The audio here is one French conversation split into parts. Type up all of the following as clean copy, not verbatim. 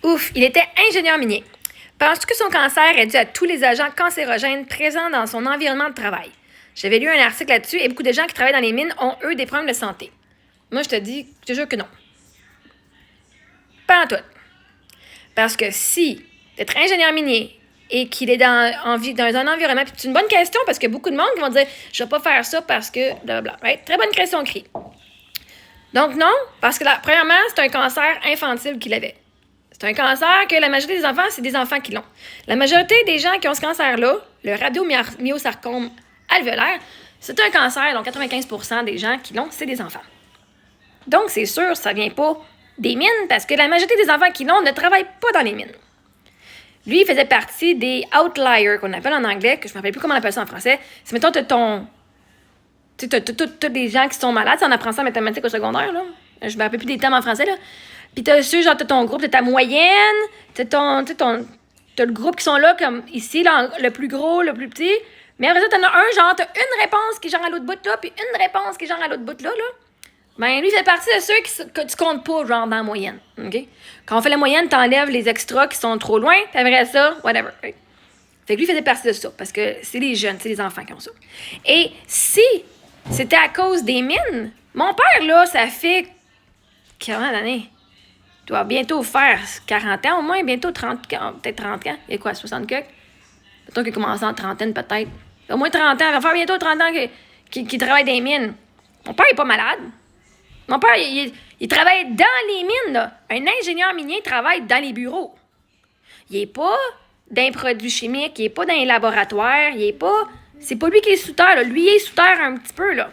Ouf, il était ingénieur minier. Penses-tu que son cancer est dû à tous les agents cancérogènes présents dans son environnement de travail? J'avais lu un article là-dessus et beaucoup de gens qui travaillent dans les mines ont, eux, des problèmes de santé. Moi, je te jure que non. Pas en tout. Parce que si d'être ingénieur minier et qu'il est dans un environnement, puis c'est une bonne question parce qu'il y a beaucoup de monde qui vont dire « Je vais pas faire ça parce que... » blablabla. Right? Très bonne question, cri. Donc non, parce que premièrement, c'est un cancer infantile qu'il avait. C'est un cancer que la majorité des enfants, c'est des enfants qui l'ont. La majorité des gens qui ont ce cancer-là, le radiomyosarcome alvéolaire, c'est un cancer, donc 95% des gens qui l'ont, c'est des enfants. Donc, c'est sûr, ça vient pas des mines, parce que la majorité des enfants qui l'ont ne travaillent pas dans les mines. Lui, il faisait partie des outliers, qu'on appelle en anglais, que je ne me rappelle plus comment on appelle ça en français. C'est, mettons, tu as tous les gens qui sont malades, on apprend ça en mathématiques au secondaire, là. Je ne me rappelle plus des termes en français, là. Puis t'as ceux, genre, t'as ton groupe, t'as ta moyenne, t'as le groupe qui sont là, comme ici, là, le plus gros, le plus petit. Mais après ça, t'en as un, genre, t'as une réponse qui est genre à l'autre bout, là, puis une réponse qui est genre à l'autre bout, là. Ben, lui, il fait partie de ceux que tu comptes pas, genre, dans la moyenne, OK? Quand on fait la moyenne, t'enlèves les extras qui sont trop loin, t'aimerais ça, whatever, right? Fait que lui, il faisait partie de ça, parce que c'est les jeunes, c'est les enfants qui ont ça. Et si c'était à cause des mines, mon père, là, ça fait 40 années. Il doit bientôt faire 40 ans au moins, bientôt 30, peut-être 30 ans. Il y a quoi, 60 quelques? Peut-être qu'il a commencé en trentaine, peut-être. Au moins 30 ans. Il va faire bientôt 30 ans qu'il travaille dans les mines. Mon père, il n'est pas malade. Mon père, il travaille dans les mines, là. Un ingénieur minier travaille dans les bureaux. Il n'est pas dans les produits chimiques, il n'est pas dans les laboratoires, il n'est pas... C'est pas lui qui est sous terre, là. Lui, il est sous terre un petit peu, là.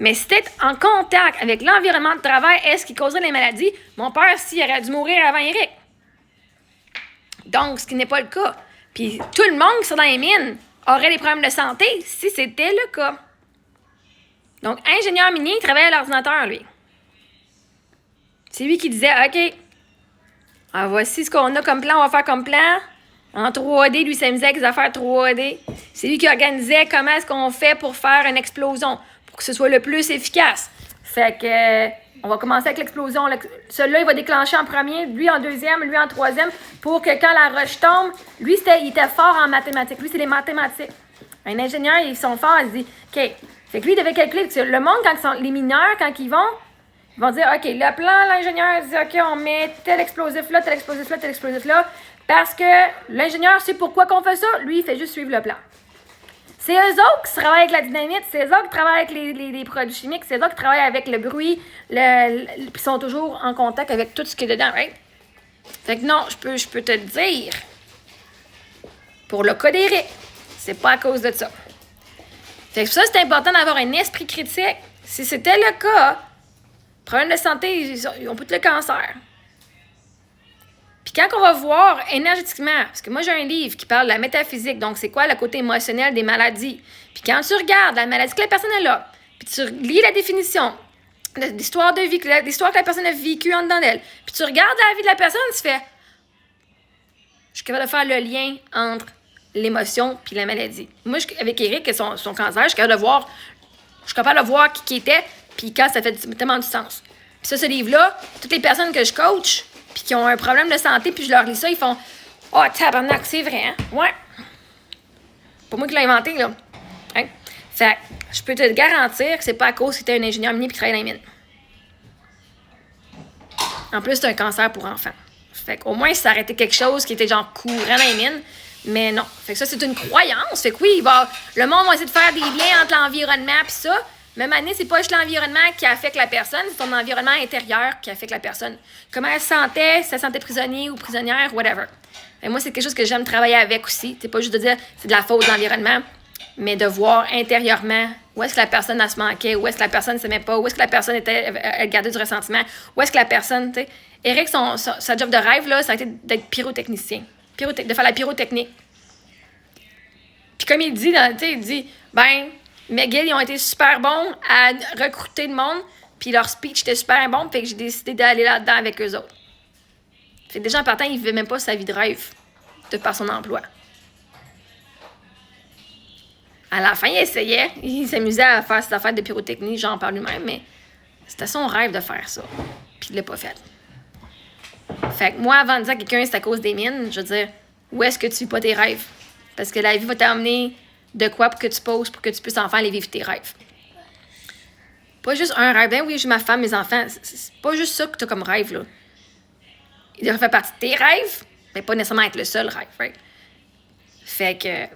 Mais si t'es en contact avec l'environnement de travail, est-ce qu'il causerait les maladies? Mon père, s'il aurait dû mourir avant Eric. Donc, ce qui n'est pas le cas. Puis tout le monde qui sont dans les mines aurait des problèmes de santé si c'était le cas. Donc, ingénieur minier, il travaille à l'ordinateur, lui. C'est lui qui disait, OK, voici ce qu'on a comme plan, on va faire comme plan. En 3D, lui s'amusait avec les affaires 3D. C'est lui qui organisait comment est-ce qu'on fait pour faire une explosion, pour que ce soit le plus efficace. Fait que, on va commencer avec l'explosion. Celui-là, il va déclencher en premier, lui en deuxième, lui en troisième, pour que quand la roche tombe, lui, il était fort en mathématiques. Lui, c'est les mathématiques. Un ingénieur, ils sont forts, il dit, OK. Fait que lui, il devait calculer. Parce que le monde, les mineurs, quand ils vont dire, OK, le plan, l'ingénieur dit, OK, on met tel explosif là, tel explosif là, tel explosif là, parce que l'ingénieur sait pourquoi qu'on fait ça. Lui, il fait juste suivre le plan. C'est eux autres qui travaillent avec la dynamite, c'est eux autres qui travaillent avec les produits chimiques, c'est eux autres qui travaillent avec le bruit, puis sont toujours en contact avec tout ce qui est dedans, right? Fait que non, je peux te dire, pour le cas d'Éric, c'est pas à cause de ça. Fait que ça, c'est important d'avoir un esprit critique. Si c'était le cas, problème de santé, ils ont tout le cancer. Puis quand on va voir énergétiquement, parce que moi j'ai un livre qui parle de la métaphysique, donc c'est quoi le côté émotionnel des maladies. Puis quand tu regardes la maladie que la personne est là, puis tu lis la définition, l'histoire de vie, l'histoire que la personne a vécue en dedans d'elle, puis tu regardes la vie de la personne, tu fais, je suis capable de faire le lien entre l'émotion puis la maladie. Moi, avec Eric et son cancer, je suis capable de voir qui était, puis quand ça fait tellement du sens. Puis ça, ce livre-là, toutes les personnes que je coach, puis qui ont un problème de santé, puis je leur lis ça, ils font « Oh, tabarnak, c'est vrai, hein? Ouais. » Pas moi qui l'ai inventé, là. Hein? Fait que je peux te garantir que c'est pas à cause que t'es un ingénieur minier puis qui travaille dans les mines. En plus, c'est un cancer pour enfants. Fait qu'au moins, ça aurait été quelque chose qui était genre courant dans les mines, mais non. Fait que ça, c'est une croyance. Fait que oui, le monde va essayer de faire des liens entre l'environnement puis ça. Même année, c'est pas juste l'environnement qui affecte la personne, c'est son environnement intérieur qui affecte la personne. Comment elle se sentait, si elle se sentait prisonnier ou prisonnière, whatever. Et moi, c'est quelque chose que j'aime travailler avec aussi. C'est pas juste de dire c'est de la faute de l'environnement, mais de voir intérieurement où est-ce que la personne elle se manquait, où est-ce que la personne ne s'aimait pas, où est-ce que la personne elle gardait du ressentiment, où est-ce que la personne, tu sais. Eric, sa job de rêve, là, ça a été d'être pyrotechnicien, de faire la pyrotechnique. Puis comme il dit, il dit, McGill, ils ont été super bons à recruter le monde, puis leur speech était super bon, fait que j'ai décidé d'aller là-dedans avec eux autres. Fait que déjà, en partant, il ne vivait même pas sa vie de rêve de par son emploi. À la fin, il essayait, il s'amusait à faire ses affaires de pyrotechnie, genre par lui-même, mais c'était son rêve de faire ça, puis il ne l'a pas fait. Fait que moi, avant de dire à quelqu'un c'est à cause des mines, je veux dire, où est-ce que tu vis pas tes rêves? Parce que la vie va t'amener de quoi pour que tu poses, pour que tu puisses enfin aller vivre tes rêves. Pas juste un rêve. Ben oui, j'ai ma femme, mes enfants. C'est pas juste ça que tu as comme rêve, là. Il devrait faire partie de tes rêves, mais pas nécessairement être le seul rêve, right? Fait que,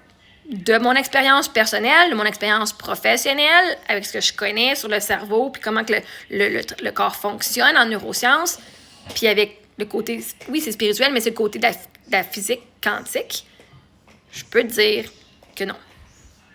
de mon expérience personnelle, de mon expérience professionnelle, avec ce que je connais sur le cerveau, puis comment que le corps fonctionne en neurosciences, puis avec le côté, oui, c'est spirituel, mais c'est le côté de la physique quantique, je peux te dire que non.